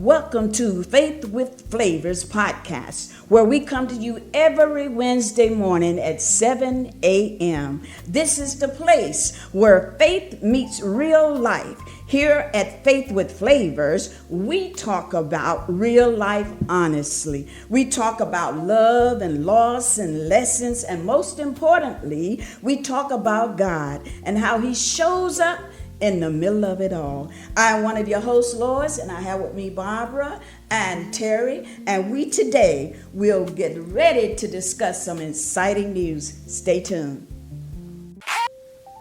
Welcome to Faith with Flavors podcast, where we come to you every Wednesday morning at 7 a.m. This is the place where faith meets real life. Here at Faith with Flavors, we talk about real life honestly. We talk about love and loss and lessons, and most importantly, we talk about God and how He shows up in the middle of it all. I'm one of your hosts, Lois, and I have with me Barbara and Terry, and we today will get ready to discuss some exciting news. Stay tuned.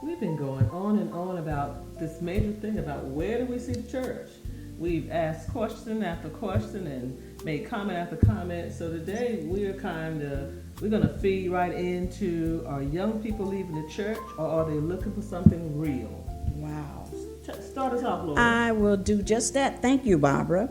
We've been going on and on about this major thing about where do we see the church. We've asked question after question and made comment after comment. So today we're going to feed right into, are young people leaving the church or are they looking for something real? Wow. Start us off, Laura. I will do just that. Thank you, Barbara.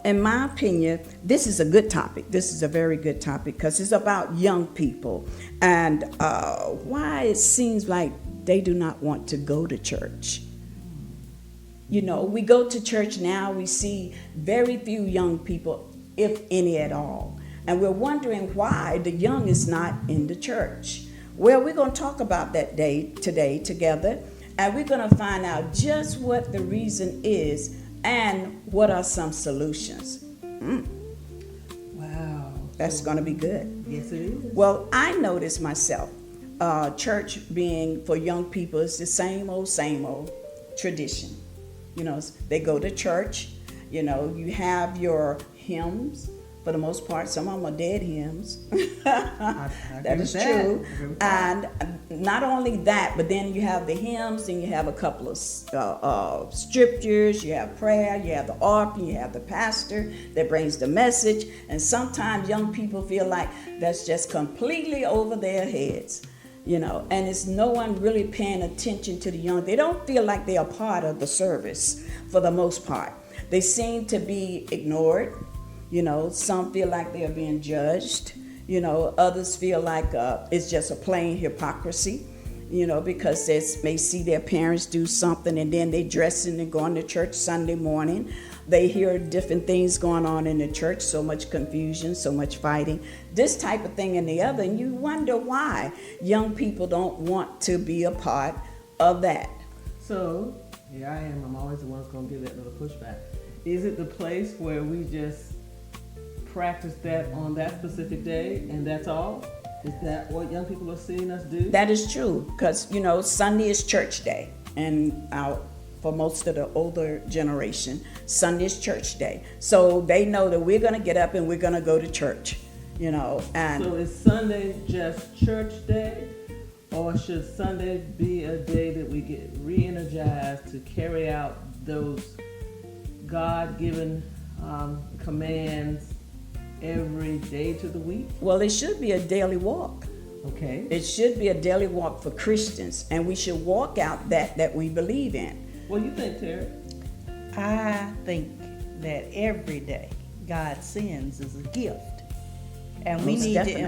In my opinion, this is a good topic. This is a very good topic because it's about young people and why it seems like they do not want to go to church. You know, we go to church now, we see very few young people, if any at all. And we're wondering why the young is not in the church. Well, we're going to talk about that today together. And we're going to find out just what the reason is and what are some solutions. Wow. That's going to be good. Yes, it is. Well, I noticed myself, church being for young people is the same old tradition. You know, they go to church, you know, you have your hymns. For the most part, some of them are dead hymns. That is true. And not only that, but then you have the hymns, and you have a couple of scriptures, you have prayer, you have the offering, you have the pastor that brings the message. And sometimes young people feel like that's just completely over their heads, you know, and it's no one really paying attention to the young. They don't feel like they are part of the service for the most part. They seem to be ignored. You know, some feel like they are being judged. You know, others feel like it's just a plain hypocrisy, you know, because they may see their parents do something and then they dressing and going to church Sunday morning. They hear different things going on in the church, so much confusion, so much fighting, this type of thing and the other. And you wonder why young people don't want to be a part of that. So, here I am. I'm always the one that's going to give that little pushback. Is it the place where we just practice that on that specific day and that's all? Is that what young people are seeing us do? That is true, because you know Sunday is church day, and for most of the older generation, Sunday is church day, so they know that we're going to get up and we're going to go to church, you know. And so is Sunday just church day, or should Sunday be a day that we get re-energized to carry out those God-given commands every day to the week? Well, it should be a daily walk. Okay. It should be a daily walk for Christians, and we should walk out that we believe in. What do you think, Terry? I think that every day God sends is a gift, and we need to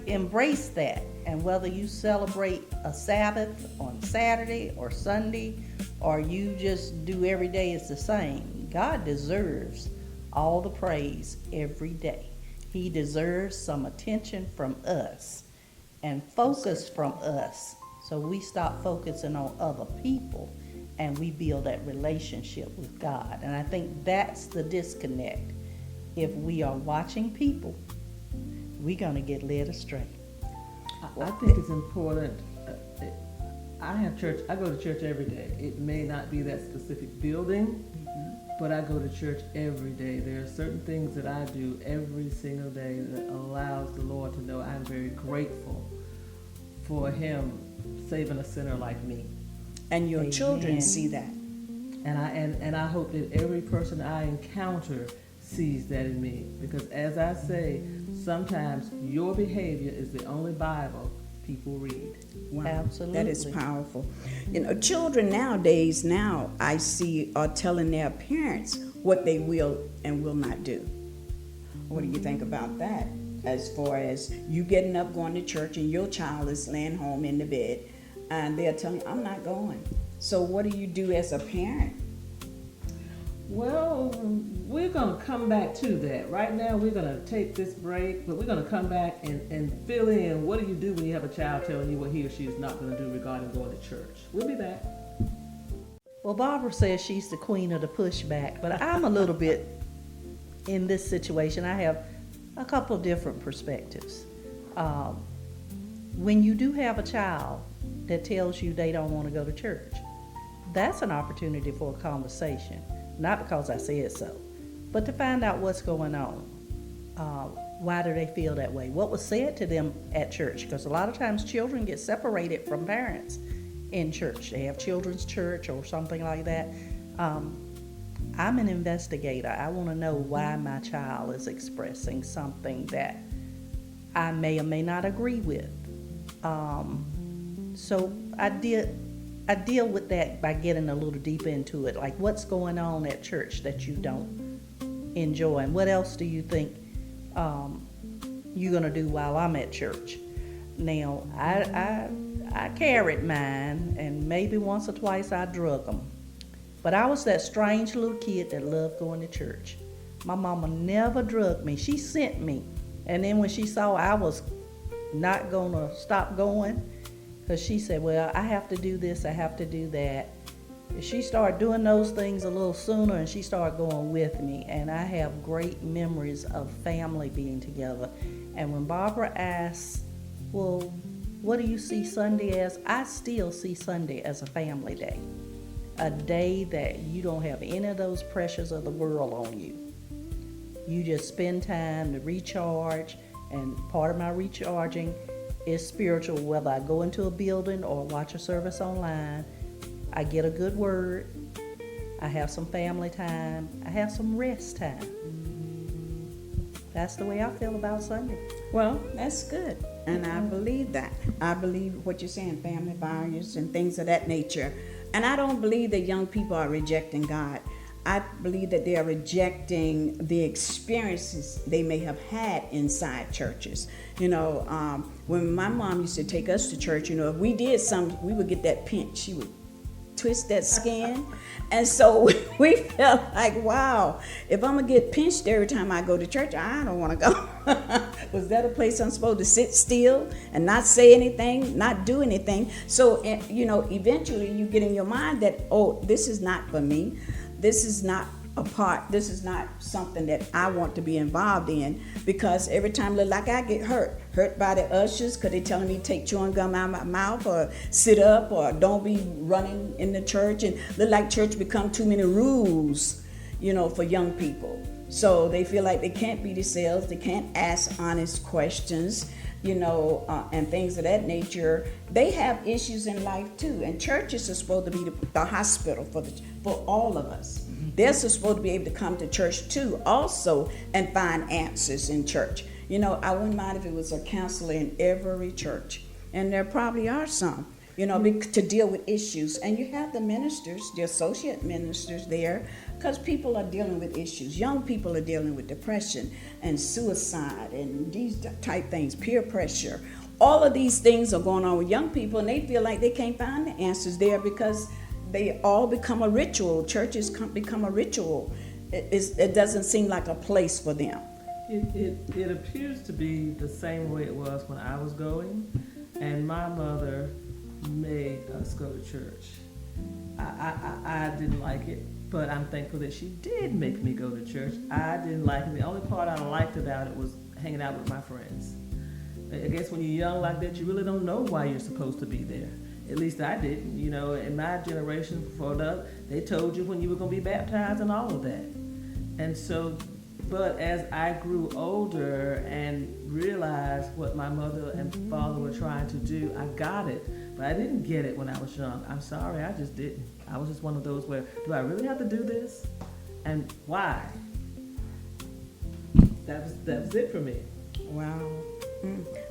embrace that. And whether you celebrate a Sabbath on Saturday or Sunday, or you just do every day it's the same, God deserves all the praise every day. He deserves some attention from us and focus from us, so we stop focusing on other people and we build that relationship with God. And I think that's the disconnect. If we are watching people, we're going to get led astray. I think it's important. I go to church every day. It may not be that specific building, but I go to church every day. There are certain things that I do every single day that allows the Lord to know I'm very grateful for Him saving a sinner like me. And your Amen. Children see that. And I hope that every person I encounter sees that in me. Because as I say, sometimes your behavior is the only Bible people read. Wow. Absolutely. That is powerful. You know, children nowadays, I see are telling their parents what they will and will not do. What do you think about that? As far as you getting up, going to church, and your child is laying home in the bed, and they're telling you, I'm not going. So what do you do as a parent? Well, we're going to come back to that. Right now, we're going to take this break, but we're going to come back and fill in what do you do when you have a child telling you what he or she is not going to do regarding going to church. We'll be back. Well, Barbara says she's the queen of the pushback, but I'm a little bit in this situation. I have a couple of different perspectives. When you do have a child that tells you they don't want to go to church, that's an opportunity for a conversation. Not because I said so, but to find out what's going on. Why do they feel that way? What was said to them at church? Because a lot of times children get separated from parents in church. They have children's church or something like that. I'm an investigator. I want to know why my child is expressing something that I may or may not agree with. So I deal with that by getting a little deeper into it. Like, what's going on at church that you don't enjoy, and what else do you think you're gonna do while I'm at church? Now, I carried mine, and maybe once or twice I drug them. But I was that strange little kid that loved going to church. My mama never drugged me. She sent me, and then when she saw I was not gonna stop going, because she said, well, I have to do this, I have to do that. She started doing those things a little sooner, and she started going with me. And I have great memories of family being together. And when Barbara asks, well, what do you see Sunday as? I still see Sunday as a family day. A day that you don't have any of those pressures of the world on you. You just spend time to recharge, and part of my recharging is spiritual, whether I go into a building or watch a service online. I get a good word, I have some family time, I have some rest time. That's the way I feel about Sunday. Well, that's good, and I believe that. I believe what you're saying, family values and things of that nature. And I don't believe that young people are rejecting God. I believe that they are rejecting the experiences they may have had inside churches. When my mom used to take us to church, if we did something, we would get that pinch. She would twist that skin. And so we felt like, wow, if I'm going to get pinched every time I go to church, I don't want to go. Was that a place I'm supposed to sit still and not say anything, not do anything? So, eventually you get in your mind that, oh, this is not for me. This is not this is not something that I want to be involved in, because every time look like I get hurt by the ushers because they're telling me to take chewing gum out of my mouth or sit up or don't be running in the church, and look like church become too many rules, for young people. So they feel like they can't be themselves, they can't ask honest questions, and things of that nature. They have issues in life too, and churches are supposed to be the hospital for all of us. They're supposed to be able to come to church too also and find answers in church. I wouldn't mind if it was a counselor in every church, and there probably are some, to deal with issues. And you have the ministers, the associate ministers there, because people are dealing with issues. Young people are dealing with depression and suicide and these type things, peer pressure. All of these things are going on with young people, and they feel like they can't find the answers there because they all become a ritual. Churches become a ritual. It doesn't seem like a place for them. It appears to be the same way it was when I was going, and my mother made us go to church. I didn't like it, but I'm thankful that she did make me go to church. I didn't like it. The only part I liked about it was hanging out with my friends. I guess when you're young like that, you really don't know why you're supposed to be there. At least I didn't. In my generation before that, they told you when you were going to be baptized and all of that. And so, but as I grew older and realized what my mother and father were trying to do, I got it. But I didn't get it when I was young. I'm sorry, I just didn't. I was just one of those where, do I really have to do this? And why? That was it for me. Wow.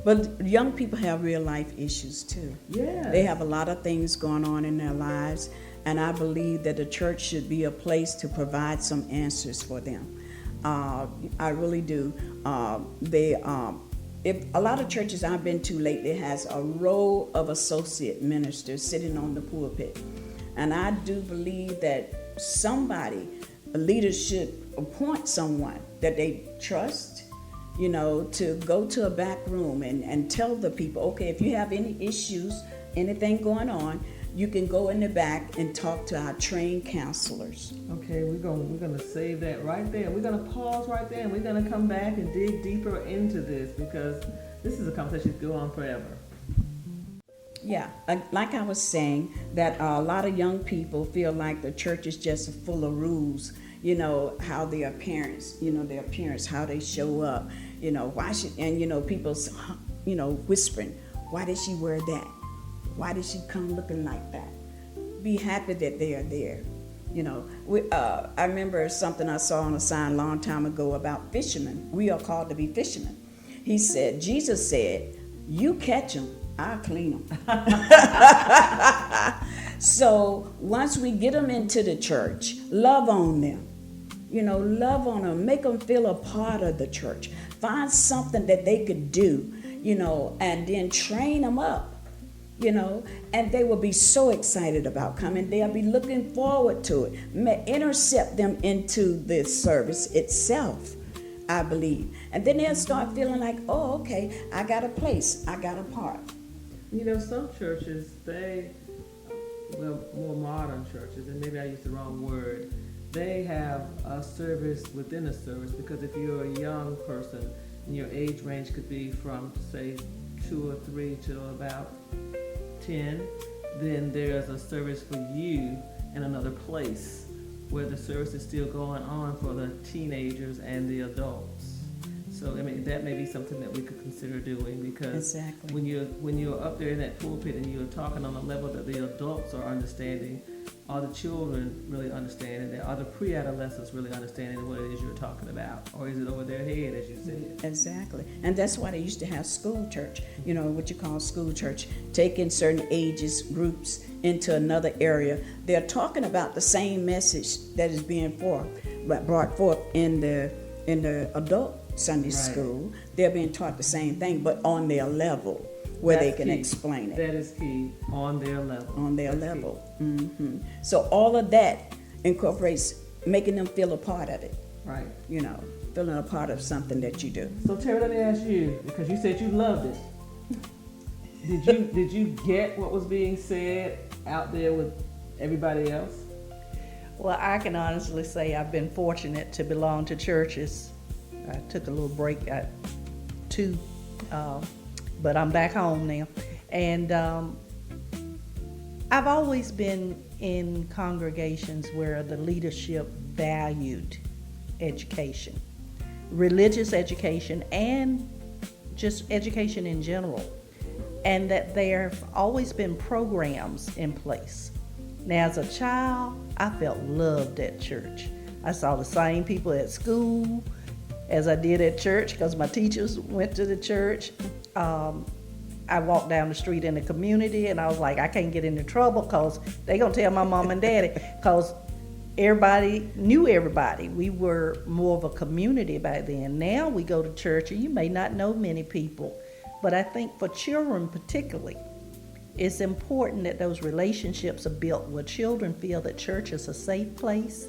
But young people have real life issues too. Yeah. They have a lot of things going on in their lives, and I believe that the church should be a place to provide some answers for them. I really do. If a lot of churches I've been to lately has a row of associate ministers sitting on the pulpit, and I do believe that somebody a leader should appoint someone that they trust, to go to a back room and tell the people, okay, if you have any issues, anything going on, you can go in the back and talk to our trained counselors. Okay, we're gonna save that right there. We're gonna pause right there, and we're gonna come back and dig deeper into this, because this is a conversation that go on forever. Yeah, like I was saying, that a lot of young people feel like the church is just full of rules. How their appearance, how they show up. Why should, and people's, whispering, why did she wear that? Why did she come looking like that? Be happy that they are there. I remember something I saw on a sign a long time ago about fishermen. We are called to be fishermen. He said, Jesus said, you catch them, I'll clean them. So once we get them into the church, love on them. Love on them, make them feel a part of the church. Find something that they could do, and then train them up. And they will be so excited about coming. They'll be looking forward to it. Intercept them into the service itself, I believe. And then they'll start feeling like, oh, okay, I got a place, I got a part. Some churches, more modern churches, and maybe I used the wrong word, they have a service within a service, because if you're a young person, and your age range could be from, say, 2 or 3 to about 10, then there's a service for you in another place where the service is still going on for the teenagers and the adults. So that may be something that we could consider doing, because exactly. when you're up there in that pulpit and you're talking on a level that the adults are understanding, are the children really understanding, are the pre-adolescents really understanding what it is you're talking about, or is it over their head, as you said? Exactly. And that's why they used to have school church, what you call school church, taking certain ages groups into another area. They're talking about the same message that is being brought forth in the adult Sunday school. They're being taught the same thing, but on their level, where they can explain it. That is key, on their level. On their level. Mm-hmm. So all of that incorporates making them feel a part of it. Right. Feeling a part of something that you do. So Terry, let me ask you, because you said you loved it. Did you get what was being said out there with everybody else? Well, I can honestly say I've been fortunate to belong to churches. I took a little break at 2, but I'm back home now. And I've always been in congregations where the leadership valued education, religious education, and just education in general, and that there have always been programs in place. Now, as a child, I felt loved at church. I saw the same people at school as I did at church, because my teachers went to the church. I walked down the street in the community, and I was like, I can't get into trouble, because they're going to tell my mom and daddy, because everybody knew everybody. We were more of a community back then. Now we go to church, and you may not know many people, but I think for children particularly, it's important that those relationships are built where children feel that church is a safe place,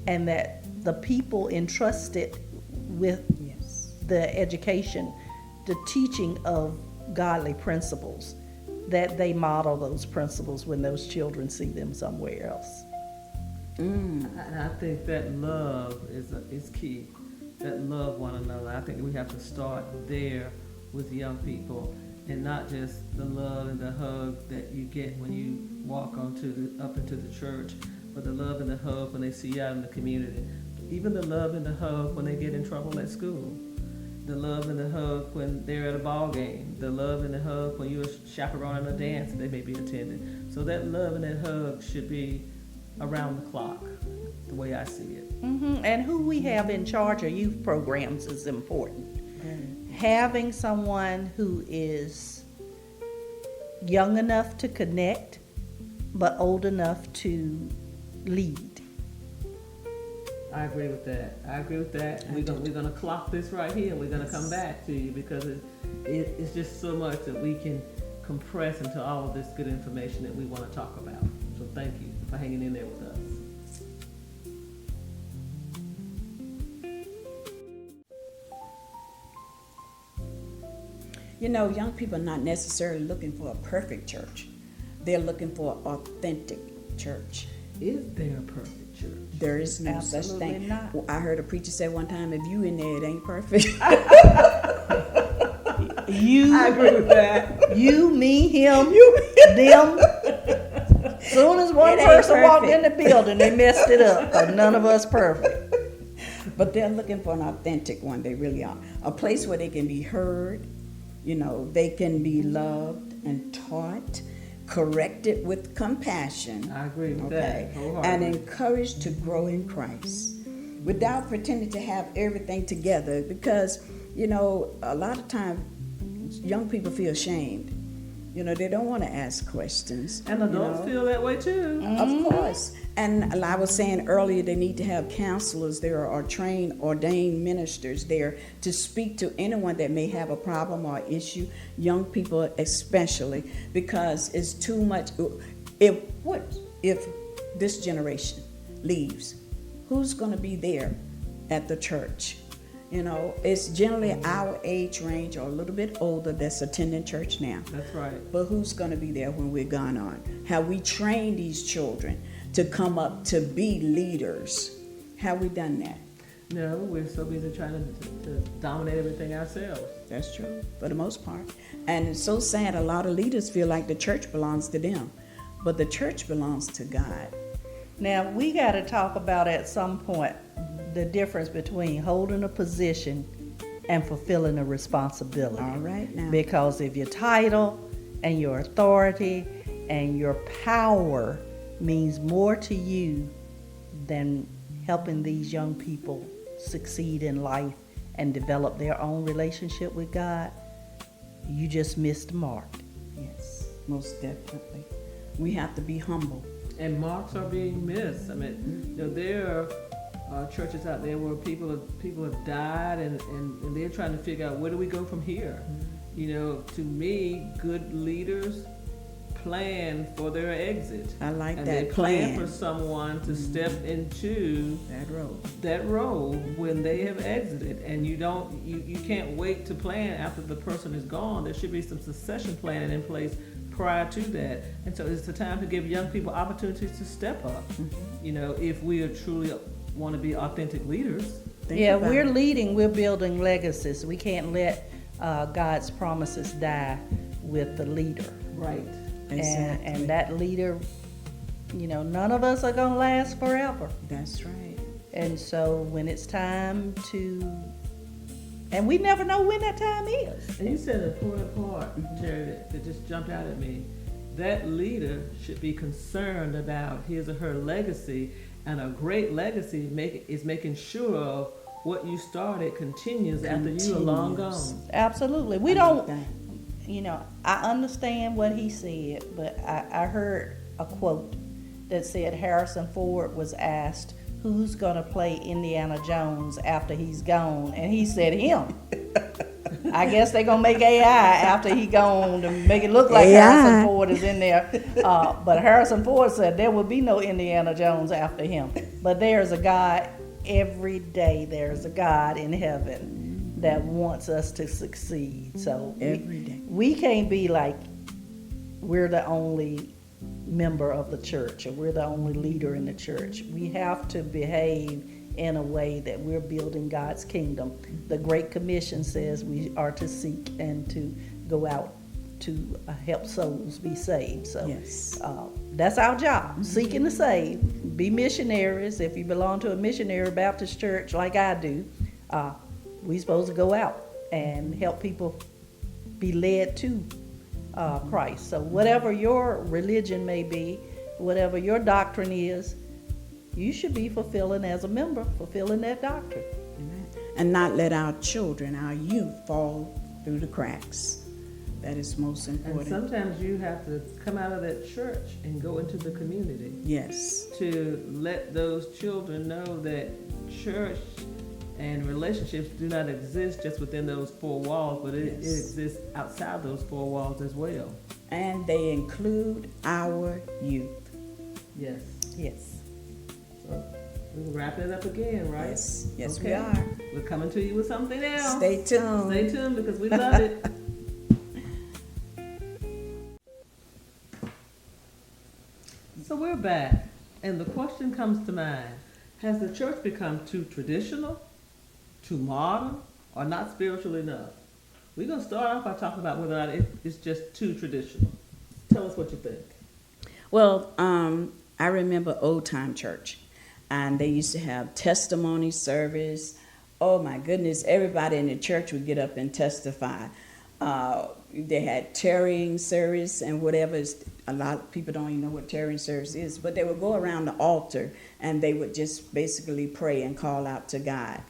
and that the people entrusted with the education, the teaching of godly principles, that they model those principles when those children see them somewhere else. And I think that love is key. That love one another. I think we have to start there with young people, and not just the love and the hug that you get when you walk up into the church, but the love and the hug when they see you out in the community. Even the love and the hug when they get in trouble at school. The love and the hug when they're at a ball game. The love and the hug when you're chaperoning a dance they may be attending. So that love and that hug should be around the clock, the way I see it. Mm-hmm. And who we have in charge of youth programs is important. Having someone who is young enough to connect, but old enough to lead. I agree with that. We're gonna clock this right here, and we're gonna come back to you, because it's just so much that we can compress into all of this good information that we want to talk about. So thank you for hanging in there with us. young people are not necessarily looking for a perfect church. They're looking for an authentic church. Is there a perfect church? There is no Absolutely such thing. not. Well, I heard a preacher say one time, if you in there, it ain't perfect. I agree with that. You, me, him, them. Soon as one It ain't person walked in perfect. the building, they messed it up. 'Cause none of us perfect. But they're looking for an authentic one. They really are. A place where they can be heard, they can be loved and taught, corrected with compassion. I agree with Okay. that wholeheartedly. And encouraged to grow in Christ without pretending to have everything together, because, a lot of times young people feel ashamed. They don't want to ask questions. And adults feel that way too. Of course. And I was saying earlier, they need to have counselors there or trained, ordained ministers there to speak to anyone that may have a problem or issue, young people especially, because it's too much. If this generation leaves, who's going to be there at the church? It's generally our age range or a little bit older that's attending church now. That's right. But who's going to be there when we're gone on? Have we trained these children to come up to be leaders? Have we done that? No, we're so busy trying to dominate everything ourselves. That's true, for the most part. And it's so sad, a lot of leaders feel like the church belongs to them. But the church belongs to God. Now, we got to talk about at some point the difference between holding a position and fulfilling a responsibility. All right now. Because if your title and your authority and your power means more to you than helping these young people succeed in life and develop their own relationship with God, you just missed the mark. Yes, most definitely. We have to be humble. And marks are being missed. I mean, there are churches out there where people have died and they're trying to figure out, where do we go from here? To me, good leaders plan for their exit. I like and that they plan plan. for someone to step into that role when they have exited. And you can't wait to plan after the person is gone. There should be some succession planning in place prior to that. And so it's the time to give young people opportunities to step up. If we are truly want to be authentic leaders. We're leading, we're building legacies. We can't let God's promises die with the leader. Right. Exactly. And that leader, none of us are going to last forever. That's right. And so when it's time to, and we never know when that time is. And you said an important part, Terry, that just jumped out at me. That leader should be concerned about his or her legacy, and a great legacy is making sure of what you started continues after you are long gone. Absolutely. We don't, I understand what he said, but I heard a quote that said Harrison Ford was asked, who's going to play Indiana Jones after he's gone? And he said him. I guess they're going to make AI after he's gone to make it look like Harrison Ford is in there. But Harrison Ford said there will be no Indiana Jones after him. But there's a God, every day there's a God in heaven that wants us to succeed. So Every day. We can't be like we're the only member of the church or we're the only leader in the church. We have to behave in a way that we're building God's kingdom. The Great Commission says we are to seek and to go out to help souls be saved. So Yes. That's our job, seeking to save. Be missionaries. If you belong to a missionary Baptist church like I do, we're supposed to go out and help people be led to Christ. So whatever your religion may be, whatever your doctrine is, you should be fulfilling as a member, fulfilling that doctrine. Amen. And not let our children, our youth, fall through the cracks. That is most important. And sometimes you have to come out of that church and go into the community. Yes. To let those children know that church and relationships do not exist just within those four walls, but it exists outside those four walls as well. And they include our youth. Yes. Yes. So we're wrapping it up again, right? Yes. Yes, Okay. we are. We're coming to you with something else. Stay tuned. Stay tuned because we love it. back, and the question comes to mind, has the church become too traditional, too modern, or not spiritual enough? We're going to start off by talking about whether or not it's just too traditional. Tell us what you think. Well, I remember old time church, and they used to have testimony service. Oh my goodness, everybody in the church would get up and testify. They had tarrying service and whatever. A lot of people don't even know what tarrying service is, but they would go around the altar and they would just basically pray and call out to God.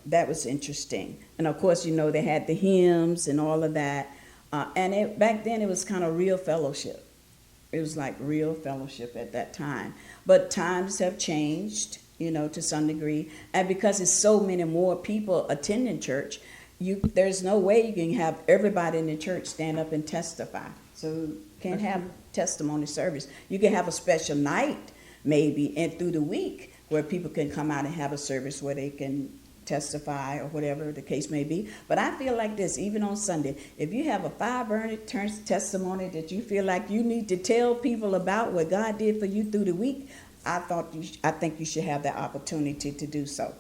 That was interesting. And of course, they had the hymns and all of that. And back then it was kind of real fellowship. It was like real fellowship at that time. But times have changed, to some degree. And because it's so many more people attending church, there's no way you can have everybody in the church stand up and testify. So you can't have testimony service. You can have a special night maybe and through the week where people can come out and have a service where they can testify or whatever the case may be. But I feel like this, even on Sunday, if you have a fire-burning testimony that you feel like you need to tell people about what God did for you through the week, I think you should have that opportunity to do so.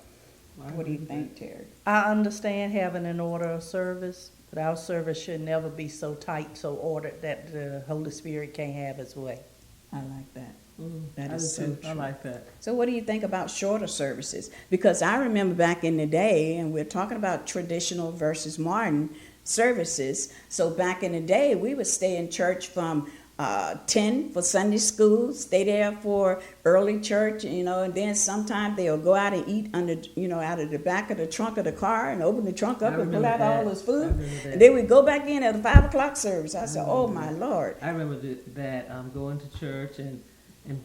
What do you think, Terry? I understand having an order of service, but our service should never be so tight, so ordered that the Holy Spirit can't have its way. I like that. That is so true. I like that. So what do you think about shorter services? Because I remember back in the day, and we're talking about traditional versus modern services. So back in the day, we would stay in church from 10 for Sunday school, stay there for early church, and then sometime they'll go out and eat under, out of the back of the trunk of the car and open the trunk up and pull out all this food. And then we go back in at the 5 o'clock service. I said, oh my Lord. I remember that going to church and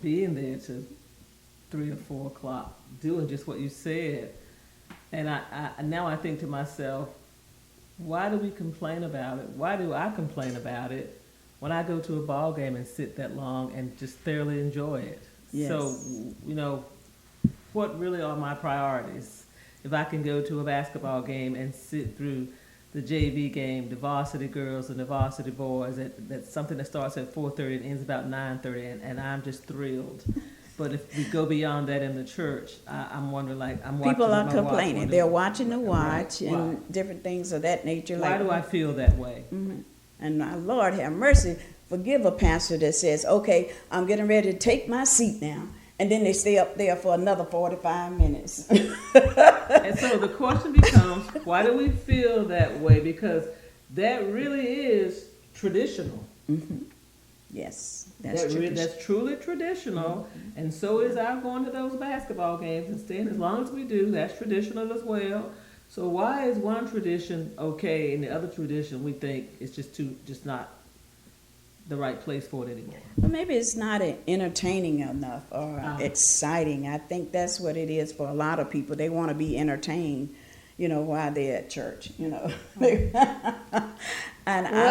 being there to 3 or 4 o'clock, doing just what you said. And now I think to myself, why do we complain about it? Why do I complain about it when I go to a ball game and sit that long and just thoroughly enjoy it? Yes. So, what really are my priorities? If I can go to a basketball game and sit through the JV game, the varsity girls and the varsity boys, that's something that starts at 4:30 and ends about 9:30, and I'm just thrilled. But if we go beyond that in the church, I'm wondering, I'm watching. People are complaining. They're watching the watch and different things of that nature. Why do I feel that way? Mm-hmm. And my Lord have mercy, forgive a pastor that says, okay, I'm getting ready to take my seat now. And then they stay up there for another 45 minutes. And so the question becomes, why do we feel that way? Because that really is traditional. Mm-hmm. Yes, that's truly traditional. Mm-hmm. And so is our going to those basketball games and staying as long as we do. That's traditional as well. So why is one tradition okay and the other tradition we think is just not the right place for it anymore? Well, maybe it's not entertaining enough or exciting. I think that's what it is for a lot of people. They want to be entertained, while they're at church, Well,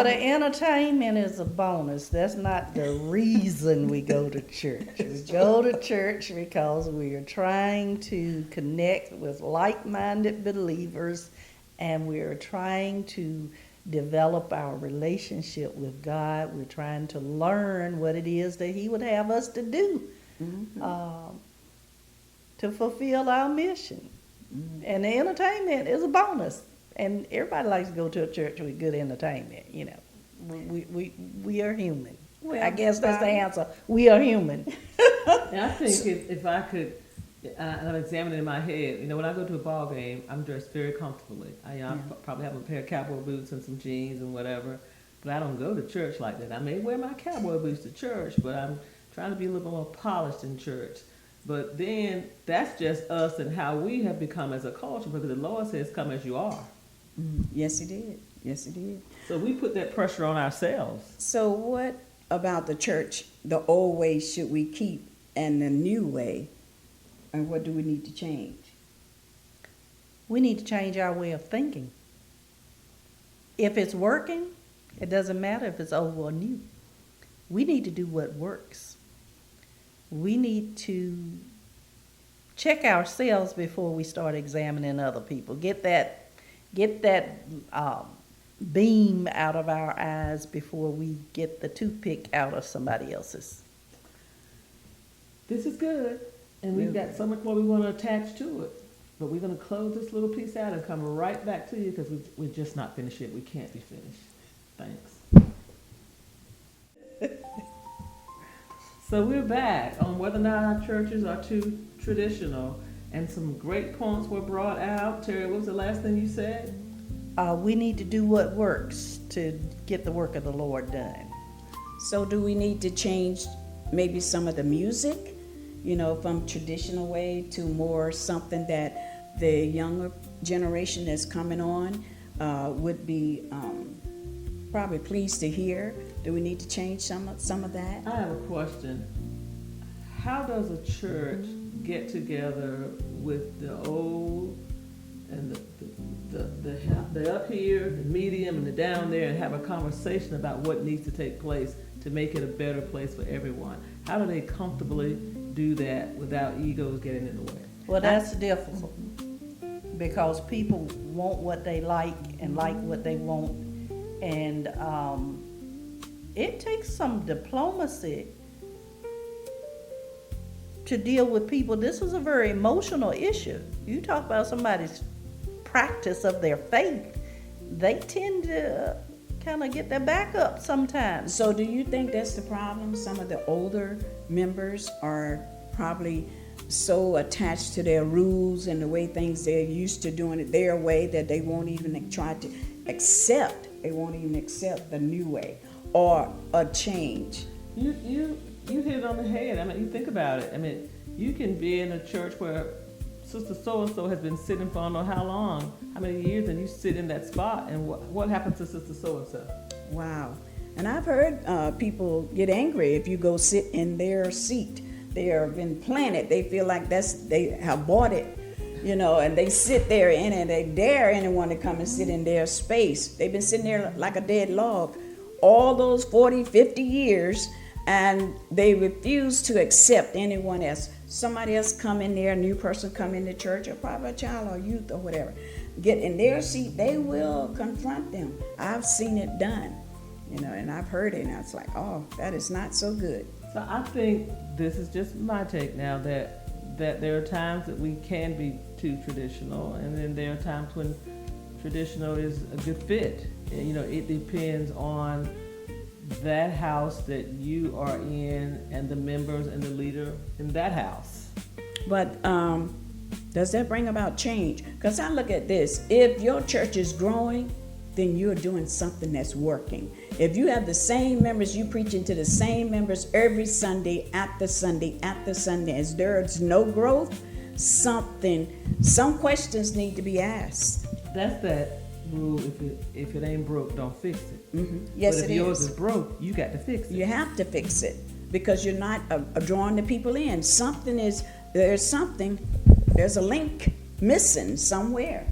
the entertainment is a bonus. That's not the reason we go to church. We go to church because we are trying to connect with like-minded believers, and we are trying to develop our relationship with God. We're trying to learn what it is that He would have us to do to fulfill our mission. Mm-hmm. And the entertainment is a bonus. And everybody likes to go to a church with good entertainment, We are human. Well, I guess that's the answer. We are human. And I think if I could, I'm examining in my head, when I go to a ball game, I'm dressed very comfortably. I probably have a pair of cowboy boots and some jeans and whatever, but I don't go to church like that. I may wear my cowboy boots to church, but I'm trying to be a little more polished in church. But then that's just us and how we have become as a culture, because the Lord says, come as you are. Mm-hmm. Yes, He did. Yes, He did. So we put that pressure on ourselves. So what about the church, the old way should we keep and the new way? And what do we need to change? We need to change our way of thinking. If it's working, it doesn't matter if it's old or new. We need to do what works. We need to check ourselves before we start examining other people. Get that beam out of our eyes before we get the toothpick out of somebody else's. This is good, and we've got so much more we want to attach to it. But we're going to close this little piece out and come right back to you because we're just not finished yet. We can't be finished. Thanks. So we're back on whether or not our churches are too traditional, and some great points were brought out. Terry, what was the last thing you said? We need to do what works to get the work of the Lord done. So do we need to change maybe some of the music, from traditional way to more something that the younger generation that's coming on would be probably pleased to hear? Do we need to change some of that? I have a question. How does a church get together with the old and the up here, the medium, and the down there, and have a conversation about what needs to take place to make it a better place for everyone? How do they comfortably do that without egos getting in the way? Well, that's difficult because people want what they like and like what they want, and it takes some diplomacy to deal with people. This is a very emotional issue. You talk about somebody's practice of their faith, they tend to kind of get their back up sometimes. So do you think that's the problem? Some of the older members are probably so attached to their rules and the way things they're used to doing it their way that they won't even try to accept. They won't even accept the new way or a change. You hit it on the head. I mean, you think about it. I mean, you can be in a church where Sister So-and-so has been sitting for I don't know how long, how many years, and you sit in that spot, and what happens to Sister So-and-so? Wow. And I've heard people get angry if you go sit in their seat. They have been planted. They feel like they have bought it, and they sit there in it. They dare anyone to come and sit in their space. They've been sitting there like a dead log all those 40, 50 years, and they refuse to accept anyone else. Somebody else come in there, a new person come in the church, or probably a child or youth or whatever, get in their seat, they will confront them. I've seen it done, and I've heard it, and I was like, oh, that is not so good. So I think this is just my take now, that there are times that we can be too traditional, and then there are times when traditional is a good fit. It depends on that house that you are in and the members and the leader in that house. But does that bring about change? Because I look at this, if your church is growing, then you're doing something that's working. If you have the same members, you preaching to the same members every Sunday, after Sunday, after Sunday, as there's no growth, some questions need to be asked. That's that rule, if it ain't broke, don't fix it. Mm-hmm. Yes, but if yours is broke, you got to fix it. You have to fix it because you're not drawing the people in. There's a link missing somewhere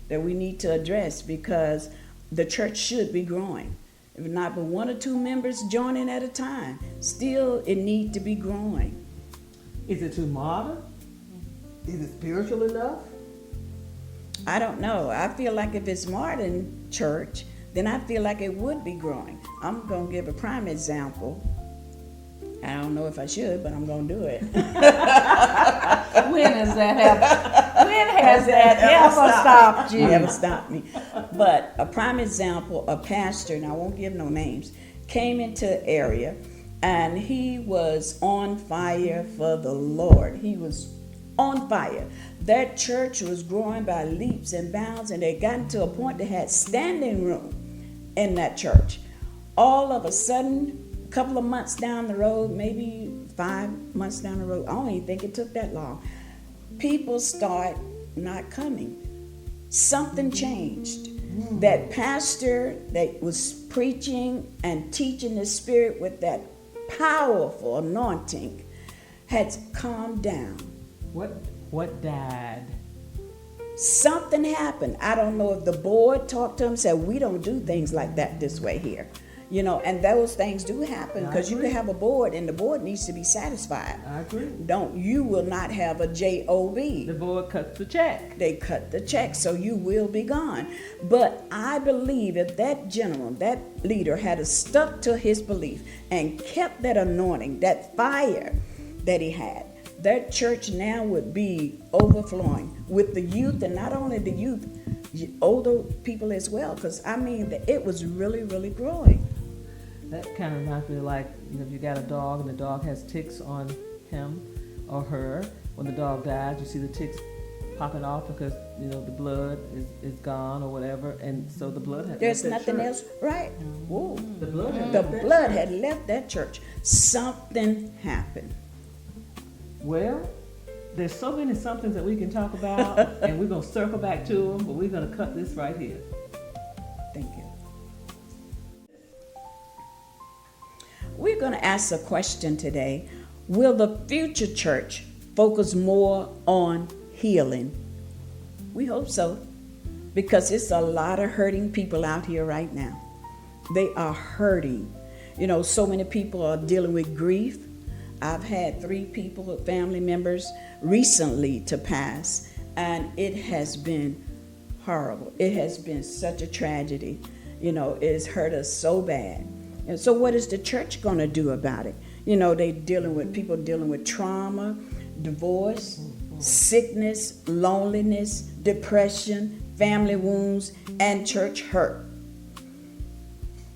that we need to address because the church should be growing. If not but one or two members joining at a time, still it needs to be growing. Is it too modern? Is it spiritual enough? I don't know. I feel like if it's modern church, then I feel like it would be growing. I'm going to give a prime example. I don't know if I should, but I'm going to do it. When has that happened? When has that ever stopped you? Never stopped me. But a prime example, a pastor, and I won't give no names, came into the area, and he was on fire for the Lord. He was on fire. That church was growing by leaps and bounds, and they gotten to a point they had standing room in that church. All of a sudden, a couple of months down the road, maybe 5 months down the road, I don't even think it took that long, people start not coming. Something changed. That pastor that was preaching and teaching the Spirit with that powerful anointing had calmed down. What died? Something happened. I don't know if the board talked to him and said, we don't do things like that this way here. And those things do happen because you can have a board and the board needs to be satisfied. I agree. You will not have a JOB. The board cuts the check. They cut the check, so you will be gone. But I believe if that general, that leader had stuck to his belief and kept that anointing, that fire that he had, that church now would be overflowing with the youth, and not only the youth, older people as well, because I mean, it was really, really growing. That kind of reminds me of like, if you got a dog and the dog has ticks on him or her, when the dog dies, you see the ticks popping off because, the blood is gone or whatever, and so the blood had There's left that nothing church. else, right? Whoa. The blood had The left that blood church. had left that church. Something happened. Well, there's so many somethings that we can talk about, and we're going to circle back to them, but we're going to cut this right here. Thank you. We're going to ask a question today. Will the future church focus more on healing? We hope so, because it's a lot of hurting people out here right now. They are hurting. So many people are dealing with grief. I've had 3 people, family members, recently to pass, and it has been horrible. It has been such a tragedy. It's hurt us so bad. And so what is the church going to do about it? They dealing with people dealing with trauma, divorce, sickness, loneliness, depression, family wounds, and church hurt.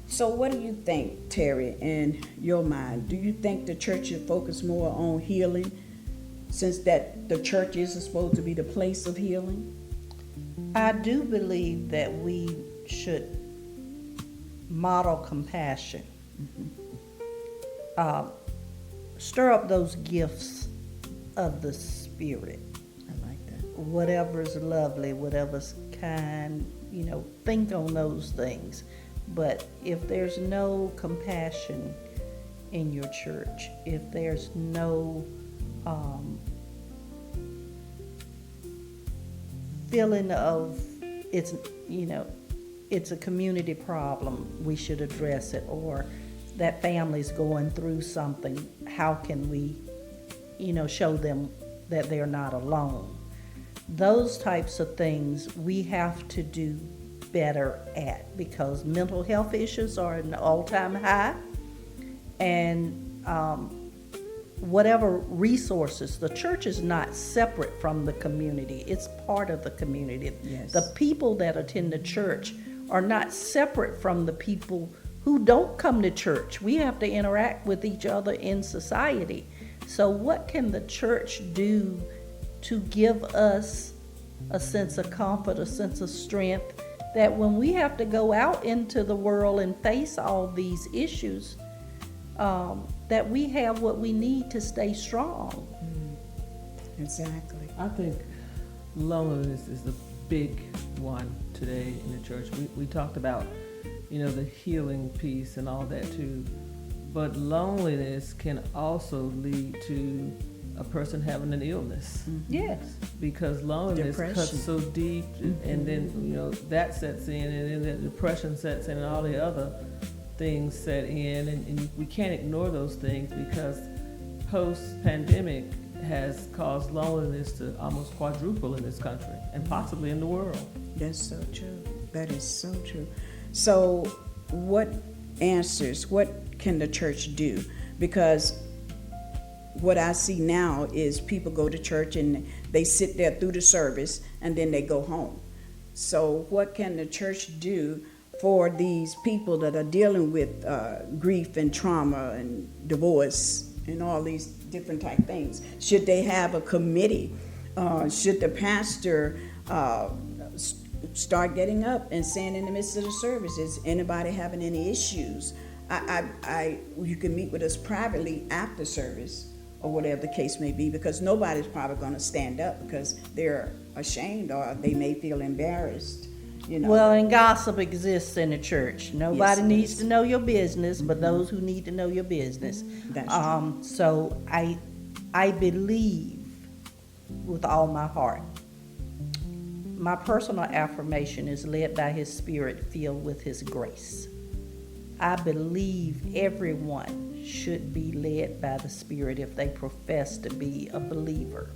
So what do you think, Terry, in your mind? Do you think the church should focus more on healing, since that the church is supposed to be the place of healing? I do believe that we should model compassion. Stir up those gifts of the Spirit. I like that. Whatever's lovely, whatever's kind, think on those things. But if there's no compassion in your church, if there's no feeling of it's a community problem, we should address it, or that family's going through something, how can we, show them that they're not alone? Those types of things we have to do better at, because mental health issues are at an all-time high, and whatever resources, the church is not separate from the community, it's part of the community. Yes. The people that attend the church are not separate from the people who don't come to church. We have to interact with each other in society. So what can the church do to give us a sense of comfort, a sense of strength, that when we have to go out into the world and face all these issues, that we have what we need to stay strong? Exactly. I think loneliness is the big one today in the church. We talked about, the healing piece and all that too, but loneliness can also lead to a person having an illness. Yes. Because loneliness Depression. cuts so deep, and then that sets in, and then the depression sets in, and all the other things set in, and we can't ignore those things, because post-pandemic has caused loneliness to almost quadruple in this country and possibly in the world. That's so true. That is so true. So what can the church do? Because what I see now is people go to church and they sit there through the service and then they go home. So what can the church do for these people that are dealing with grief and trauma and divorce and all these different type things? Should they have a committee? Should the pastor start getting up and saying in the midst of the service, is anybody having any issues? You can meet with us privately after service, or whatever the case may be, because nobody's probably going to stand up because they're ashamed or they may feel embarrassed. Well, and gossip exists in the church. Nobody Yes, needs to know your business, but those who need to know your business. That's true. So I believe with all my heart. My personal affirmation is led by His Spirit, filled with His grace. I believe everyone should be led by the Spirit if they profess to be a believer.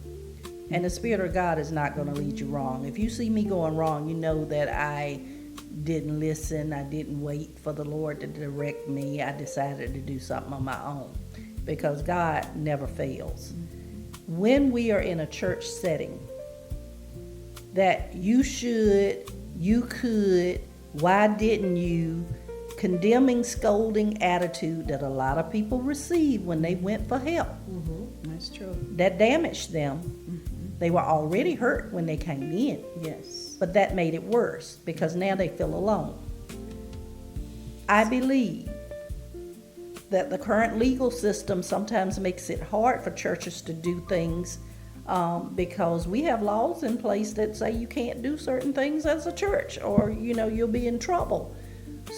And the Spirit of God is not going to lead you wrong. If you see me going wrong, you know that I didn't listen. I didn't wait for the Lord to direct me. I decided to do something on my own, because God never fails. when we are in a church setting, that you should, you could, why didn't you, condemning, scolding attitude that a lot of people receive when they went for help. That's true. That damaged them. They were already hurt when they came in. Yes. But that made it worse because now they feel alone. I believe that the current legal system sometimes makes it hard for churches to do things because we have laws in place that say you can't do certain things as a church, or you'll be in trouble.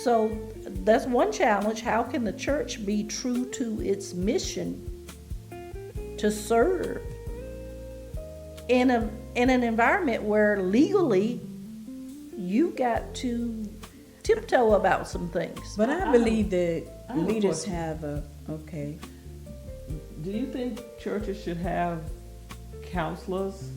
So that's one challenge. How can the church be true to its mission to serve in an environment where legally you got to tiptoe about some things? But I believe that I have a leaders question. have okay. Do you think churches should have counselors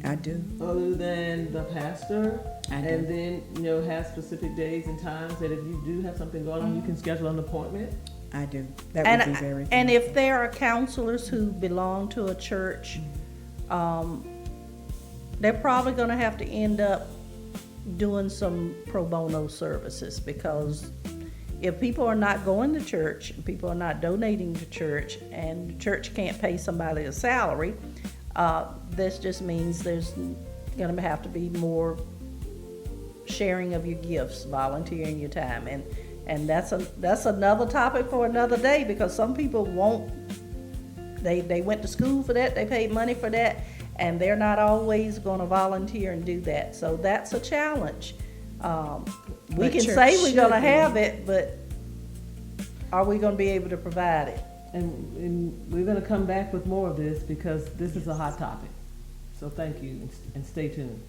I do. other than the pastor? I do. And then, have specific days and times that if you do have something going on, you can schedule an appointment? I do. That would be very good. And if there are counselors who belong to a church, they're probably going to have to end up doing some pro bono services, because if people are not going to church, people are not donating to church, and the church can't pay somebody a salary, this just means there's going to have to be more sharing of your gifts, volunteering your time, and that's another topic for another day, because some people won't. They went to school for that, they paid money for that, and they're not always going to volunteer and do that. So that's a challenge. We But can church say we're going to should be. have it, but are we going to be able to provide it? And we're going to come back with more of this because this is a hot topic. So thank you and stay tuned.